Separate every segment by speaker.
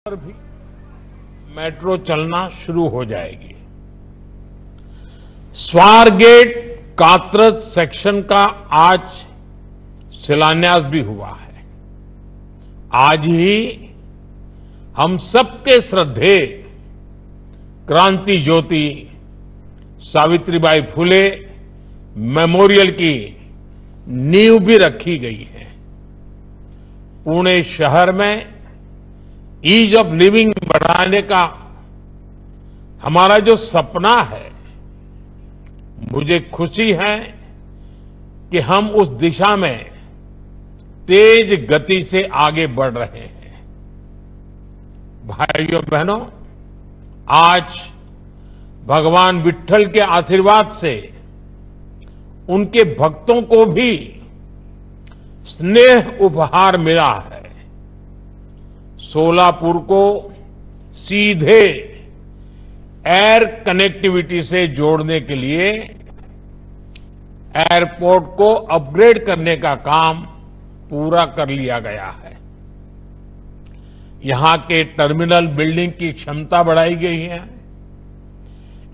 Speaker 1: पर भी मेट्रो चलना शुरू हो जाएगी। स्वारगेट कात्रज सेक्शन का आज शिलान्यास भी हुआ है। आज ही हम सबके श्रद्धेय क्रांति ज्योति सावित्रीबाई फुले मेमोरियल की नींव भी रखी गई है। पुणे शहर में ईज ऑफ लिविंग बढ़ाने का हमारा जो सपना है, मुझे खुशी है कि हम उस दिशा में तेज गति से आगे बढ़ रहे हैं। भाइयों बहनों, आज भगवान विट्ठल के आशीर्वाद से उनके भक्तों को भी स्नेह उपहार मिला है। सोलापुर को सीधे एयर कनेक्टिविटी से जोड़ने के लिए एयरपोर्ट को अपग्रेड करने का काम पूरा कर लिया गया है। यहां के टर्मिनल बिल्डिंग की क्षमता बढ़ाई गई है।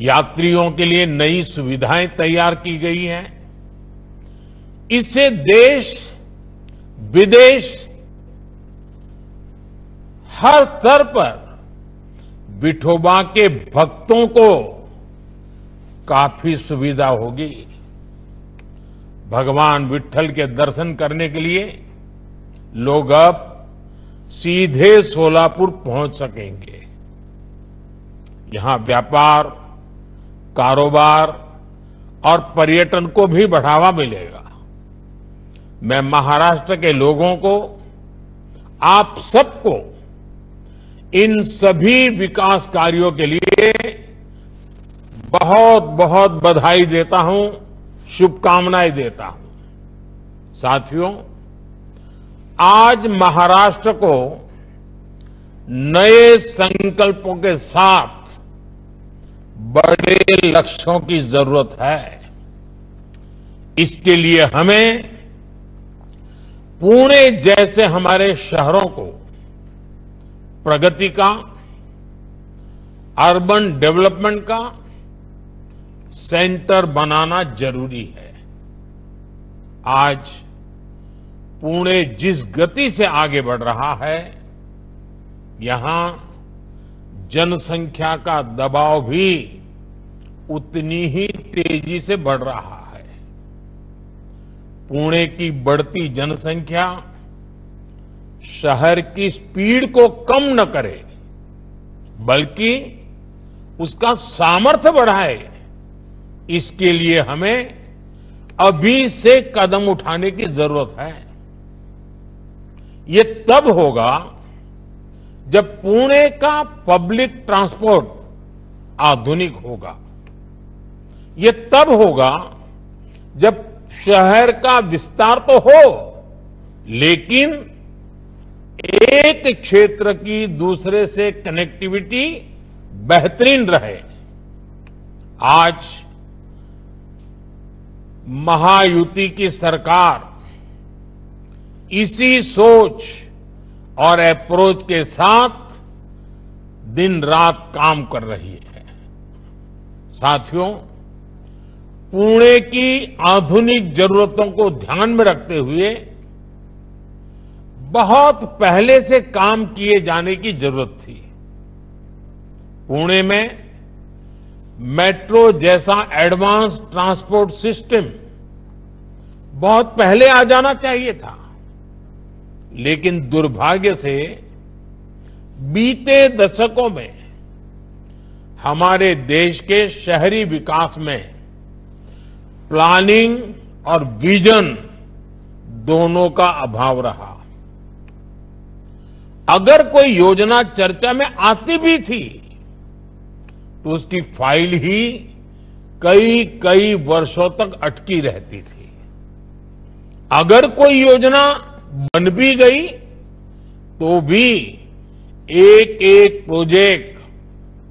Speaker 1: यात्रियों के लिए नई सुविधाएं तैयार की गई हैं। इससे देश विदेश हर स्तर पर विठोबा के भक्तों को काफी सुविधा होगी। भगवान विट्ठल के दर्शन करने के लिए लोग अब सीधे सोलापुर पहुंच सकेंगे। यहां व्यापार, कारोबार और पर्यटन को भी बढ़ावा मिलेगा। मैं महाराष्ट्र के लोगों को, आप सबको इन सभी विकास कार्यों के लिए बहुत बहुत बधाई देता हूं, शुभकामनाएं देता हूं। साथियों, आज महाराष्ट्र को नए संकल्पों के साथ बड़े लक्ष्यों की जरूरत है। इसके लिए हमें पुणे जैसे हमारे शहरों को प्रगति का, अर्बन डेवलपमेंट का सेंटर बनाना जरूरी है। आज पुणे जिस गति से आगे बढ़ रहा है, यहां जनसंख्या का दबाव भी उतनी ही तेजी से बढ़ रहा है। पुणे की बढ़ती जनसंख्या शहर की स्पीड को कम न करे, बल्कि उसका सामर्थ्य बढ़ाए। इसके लिए हमें अभी से कदम उठाने की जरूरत है। ये तब होगा जब पुणे का पब्लिक ट्रांसपोर्ट आधुनिक होगा। ये तब होगा जब शहर का विस्तार तो हो, लेकिन एक क्षेत्र की दूसरे से कनेक्टिविटी बेहतरीन रहे। आज महायुति की सरकार इसी सोच और अप्रोच के साथ दिन रात काम कर रही है। साथियों, पुणे की आधुनिक जरूरतों को ध्यान में रखते हुए बहुत पहले से काम किए जाने की जरूरत थी। पुणे में मेट्रो जैसा एडवांस ट्रांसपोर्ट सिस्टम बहुत पहले आ जाना चाहिए था, लेकिन दुर्भाग्य से बीते दशकों में हमारे देश के शहरी विकास में प्लानिंग और विजन दोनों का अभाव रहा। अगर कोई योजना चर्चा में आती भी थी, तो उसकी फाइल ही कई कई वर्षों तक अटकी रहती थी। अगर कोई योजना बन भी गई, तो भी एक एक प्रोजेक्ट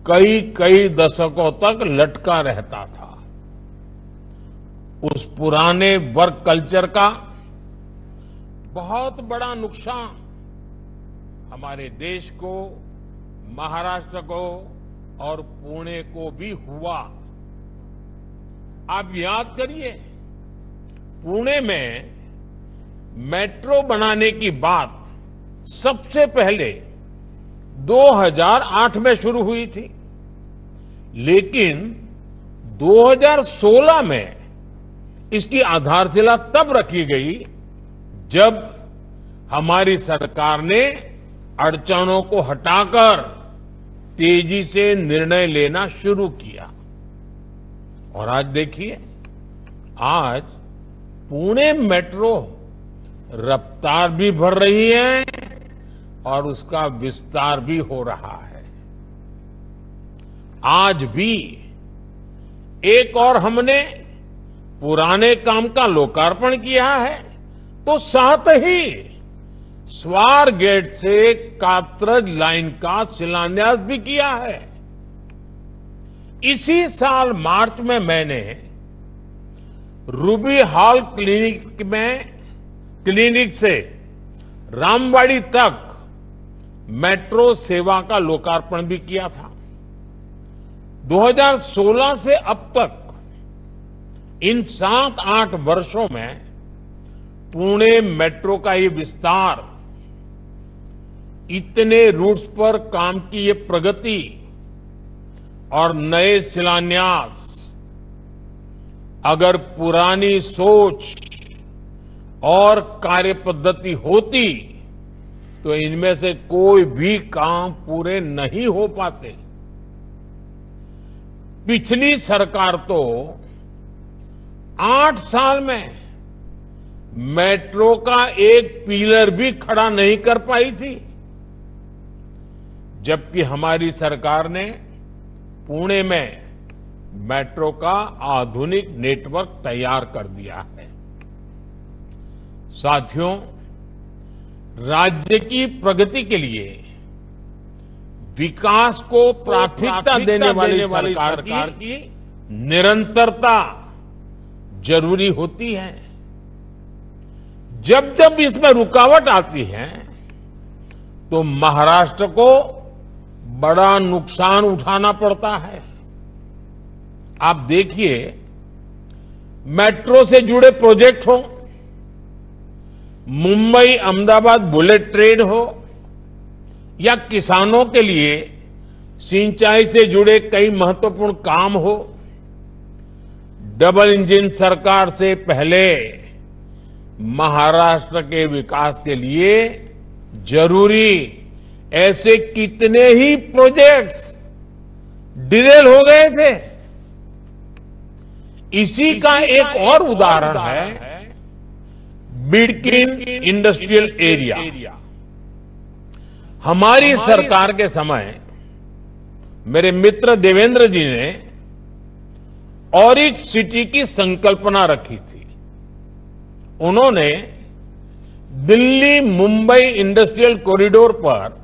Speaker 1: कई कई दशकों तक लटका रहता था। उस पुराने वर्क कल्चर का बहुत बड़ा नुकसान हमारे देश को महाराष्ट्र को और पुणे को भी हुआ। आप याद करिए, पुणे में मेट्रो बनाने की बात सबसे पहले 2008 में शुरू हुई थी, लेकिन 2016 में इसकी आधारशिला तब रखी गई जब हमारी सरकार ने अड़चनों को हटाकर तेजी से निर्णय लेना शुरू किया। और आज देखिए, आज पुणे मेट्रो रफ्तार भी बढ़ रही है और उसका विस्तार भी हो रहा है। आज भी एक और हमने पुराने काम का लोकार्पण किया है, तो साथ ही स्वार गेट से कात्रज लाइन का शिलान्यास भी किया है। इसी साल मार्च में मैंने रूबी हॉल क्लिनिक से रामवाड़ी तक मेट्रो सेवा का लोकार्पण भी किया था। 2016 से अब तक इन 7-8 वर्षों में पुणे मेट्रो का ये विस्तार, इतने रूट्स पर काम की ये प्रगति और नए शिलान्यास, अगर पुरानी सोच और कार्य पद्धति होती तो इनमें से कोई भी काम पूरे नहीं हो पाते। पिछली सरकार तो 8 साल में मेट्रो का एक पिलर भी खड़ा नहीं कर पाई थी, जबकि हमारी सरकार ने पुणे में मेट्रो का आधुनिक नेटवर्क तैयार कर दिया है। साथियों, राज्य की प्रगति के लिए विकास को प्राथमिकता देने वाली सरकार की निरंतरता जरूरी होती है। जब जब इसमें रुकावट आती है तो महाराष्ट्र को बड़ा नुकसान उठाना पड़ता है। आप देखिए, मेट्रो से जुड़े प्रोजेक्ट हो, मुंबई अहमदाबाद बुलेट ट्रेन हो, या किसानों के लिए सिंचाई से जुड़े कई महत्वपूर्ण काम हो, डबल इंजन सरकार से पहले महाराष्ट्र के विकास के लिए जरूरी ऐसे कितने ही प्रोजेक्ट्स डिलेल हो गए थे। इसी का एक और उदाहरण है बिडकिन इंडस्ट्रियल एरिया। हमारी सरकार के समय मेरे मित्र देवेंद्र जी ने ऑरिक सिटी की संकल्पना रखी थी। उन्होंने दिल्ली मुंबई इंडस्ट्रियल कॉरिडोर पर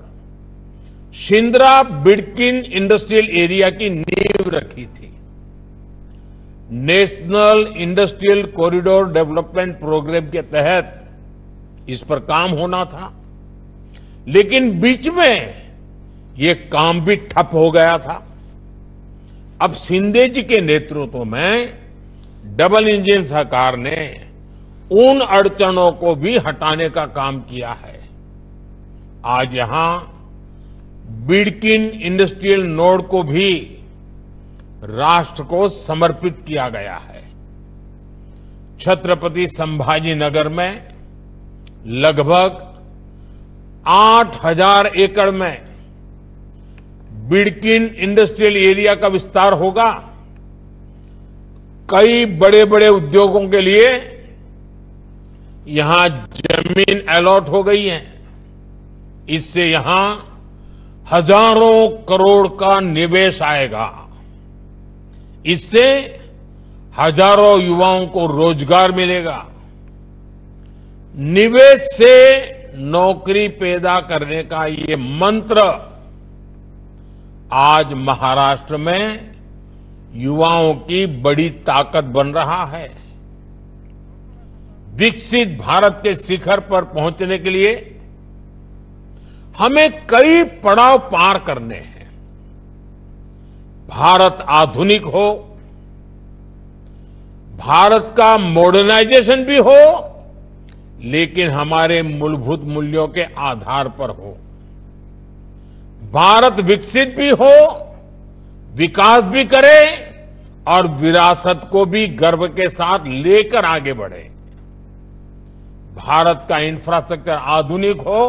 Speaker 1: शिंद्रा बिडकिन इंडस्ट्रियल एरिया की नींव रखी थी। National industrial corridor development programme के तहत इस पर काम होना था, लेकिन बीच में ये काम भी ठप हो गया था। अब शिंदे जी के नेतृत्व में डबल इंजन सरकार ने उन अड़चनों को भी हटाने का काम किया है। आज यहां बिडकिन इंडस्ट्रियल नोड को भी राष्ट्र को समर्पित किया गया है। छत्रपति संभाजी नगर में लगभग 8,000 एकड़ में बिडकिन इंडस्ट्रियल एरिया का विस्तार होगा। कई बड़े बड़े उद्योगों के लिए यहां जमीन अलॉट हो गई है। इससे यहां हजारों करोड़ का निवेश आएगा। इससे हजारों युवाओं को रोजगार मिलेगा। निवेश से नौकरी पैदा करने का ये मंत्र आज महाराष्ट्र में युवाओं की बड़ी ताकत बन रहा है। विकसित भारत के शिखर पर पहुंचने के लिए हमें कई पड़ाव पार करने हैं। भारत आधुनिक हो, भारत का मॉडर्नाइजेशन भी हो, लेकिन हमारे मूलभूत मूल्यों के आधार पर हो। भारत विकसित भी हो, विकास भी करे और विरासत को भी गर्व के साथ लेकर आगे बढ़े। भारत का इंफ्रास्ट्रक्चर आधुनिक हो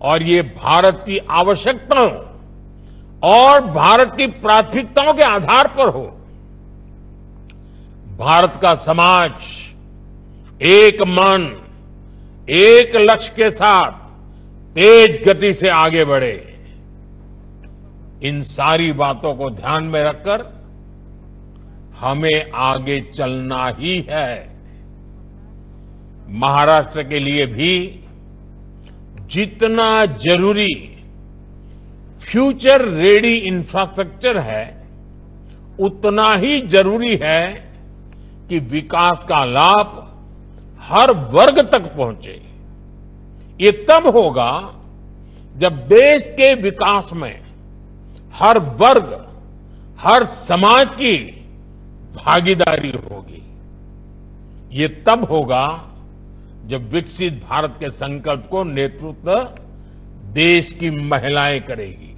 Speaker 1: और ये भारत की आवश्यकताओं और भारत की प्राथमिकताओं के आधार पर हो। भारत का समाज एक मन, एक लक्ष्य के साथ तेज गति से आगे बढ़े। इन सारी बातों को ध्यान में रखकर हमें आगे चलना ही है। महाराष्ट्र के लिए भी जितना जरूरी फ्यूचर रेडी इंफ्रास्ट्रक्चर है, उतना ही जरूरी है कि विकास का लाभ हर वर्ग तक पहुंचे। ये तब होगा जब देश के विकास में हर वर्ग, हर समाज की भागीदारी होगी। ये तब होगा जब विकसित भारत के संकल्प को नेतृत्व देश की महिलाएं करेगी।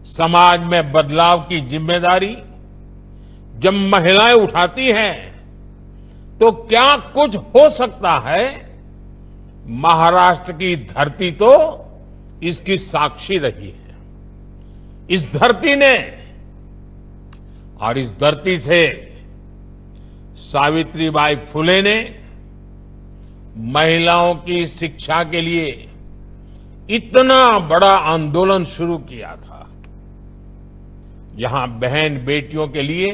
Speaker 1: समाज में बदलाव की जिम्मेदारी जब महिलाएं उठाती हैं, तो क्या कुछ हो सकता है। महाराष्ट्र की धरती तो इसकी साक्षी रही है। इस धरती ने और इस धरती से सावित्रीबाई फुले ने महिलाओं की शिक्षा के लिए इतना बड़ा आंदोलन शुरू किया था। यहां बहन बेटियों के लिए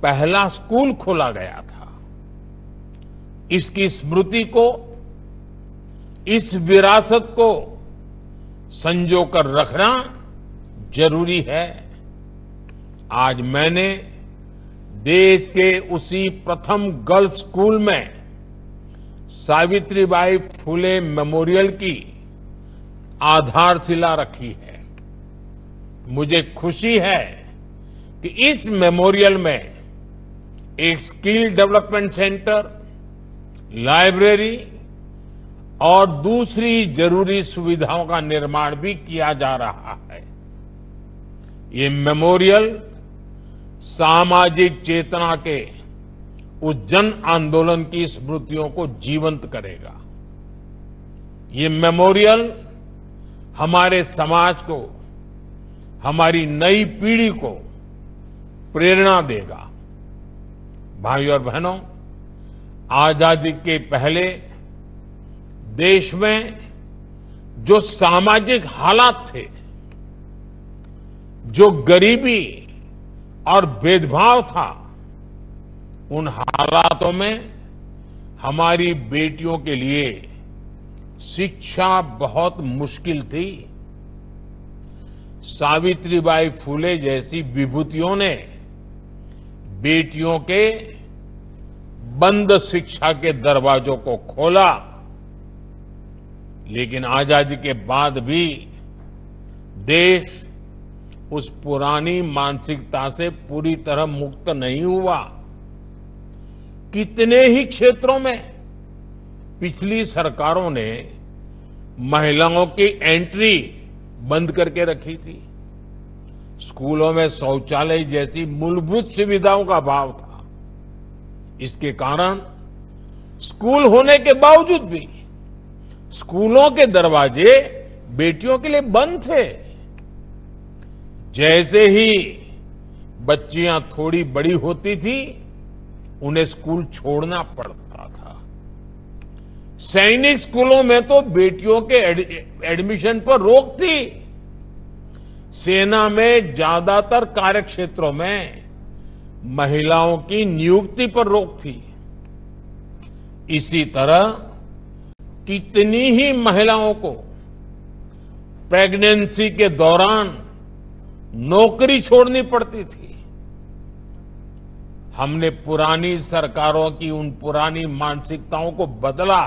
Speaker 1: पहला स्कूल खोला गया था। इसकी स्मृति को, इस विरासत को संजोकर रखना जरूरी है। आज मैंने देश के उसी प्रथम गर्ल्स स्कूल में सावित्रीबाई फुले मेमोरियल की आधारशिला रखी है। मुझे खुशी है कि इस मेमोरियल में एक स्किल डेवलपमेंट सेंटर, लाइब्रेरी और दूसरी जरूरी सुविधाओं का निर्माण भी किया जा रहा है। ये मेमोरियल सामाजिक चेतना के उस जन आंदोलन की स्मृतियों को जीवंत करेगा। ये मेमोरियल हमारे समाज को, हमारी नई पीढ़ी को प्रेरणा देगा। भाइयों और बहनों, आजादी के पहले देश में जो सामाजिक हालात थे, जो गरीबी और भेदभाव था, उन हालातों में हमारी बेटियों के लिए शिक्षा बहुत मुश्किल थी। सावित्रीबाई फुले जैसी विभूतियों ने बेटियों के बंद शिक्षा के दरवाजों को खोला। लेकिन आजादी के बाद भी देश उस पुरानी मानसिकता से पूरी तरह मुक्त नहीं हुआ। कितने ही क्षेत्रों में पिछली सरकारों ने महिलाओं की एंट्री बंद करके रखी थी। स्कूलों में शौचालय जैसी मूलभूत सुविधाओं का अभाव था। इसके कारण स्कूल होने के बावजूद भी स्कूलों के दरवाजे बेटियों के लिए बंद थे। जैसे ही बच्चियां थोड़ी बड़ी होती थी, उन्हें स्कूल छोड़ना पड़ता था। सैनिक स्कूलों में तो बेटियों के एडमिशन पर रोक थी। सेना में ज्यादातर कार्यक्षेत्रों में महिलाओं की नियुक्ति पर रोक थी। इसी तरह कितनी ही महिलाओं को प्रेगनेंसी के दौरान नौकरी छोड़नी पड़ती थी। हमने पुरानी सरकारों की उन पुरानी मानसिकताओं को बदला।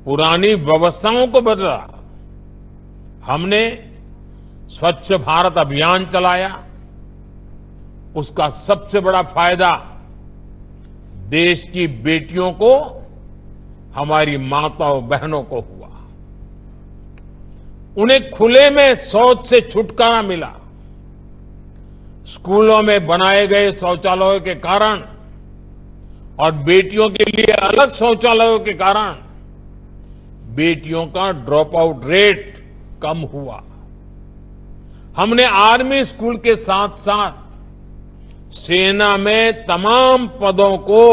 Speaker 1: पुरानी व्यवस्थाओं को बदला। हमने स्वच्छ भारत अभियान चलाया। उसका सबसे बड़ा फायदा देश की बेटियों को, हमारी माताओं बहनों को हुआ। उन्हें खुले में शौच से छुटकारा मिला। स्कूलों में बनाए गए शौचालयों के कारण और बेटियों के लिए अलग शौचालयों के कारण बेटियों का ड्रॉप आउट रेट कम हुआ। हमने आर्मी स्कूल के साथ साथ सेना में तमाम पदों को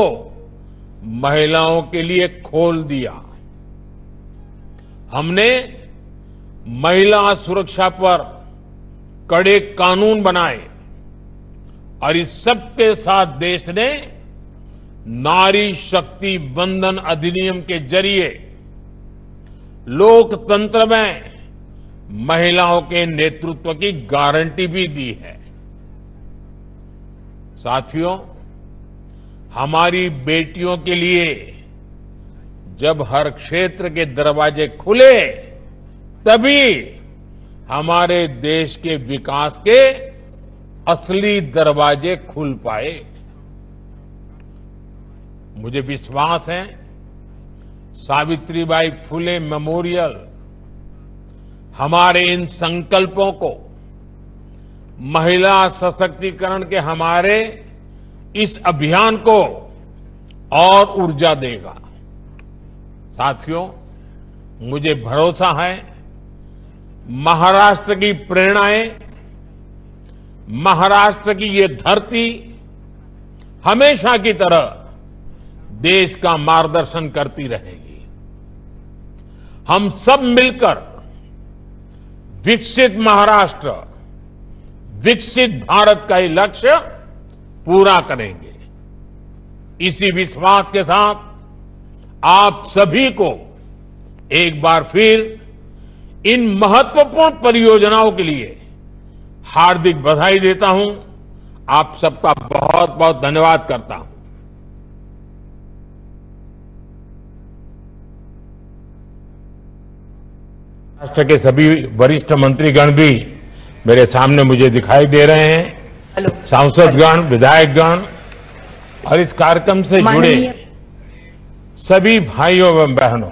Speaker 1: महिलाओं के लिए खोल दिया। हमने महिला सुरक्षा पर कड़े कानून बनाए और इस सब के साथ देश ने नारी शक्ति वंदन अधिनियम के जरिए लोकतंत्र में महिलाओं के नेतृत्व की गारंटी भी दी है। साथियों, हमारी बेटियों के लिए जब हर क्षेत्र के दरवाजे खुले, तभी हमारे देश के विकास के असली दरवाजे खुल पाए। मुझे विश्वास है सावित्रीबाई फुले मेमोरियल हमारे इन संकल्पों को, महिला सशक्तिकरण के हमारे इस अभियान को और ऊर्जा देगा। साथियों, मुझे भरोसा है महाराष्ट्र की प्रेरणाएं, महाराष्ट्र की ये धरती हमेशा की तरह देश का मार्गदर्शन करती रहेगी। हम सब मिलकर विकसित महाराष्ट्र, विकसित भारत का ये लक्ष्य पूरा करेंगे। इसी विश्वास के साथ आप सभी को एक बार फिर इन महत्वपूर्ण परियोजनाओं के लिए हार्दिक बधाई देता हूं। आप सबका बहुत बहुत धन्यवाद करता हूं। राष्ट्र के सभी वरिष्ठ मंत्रीगण भी मेरे सामने मुझे दिखाई दे रहे हैं। सांसदगण, विधायकगण और इस कार्यक्रम से जुड़े सभी भाइयों एवं बहनों,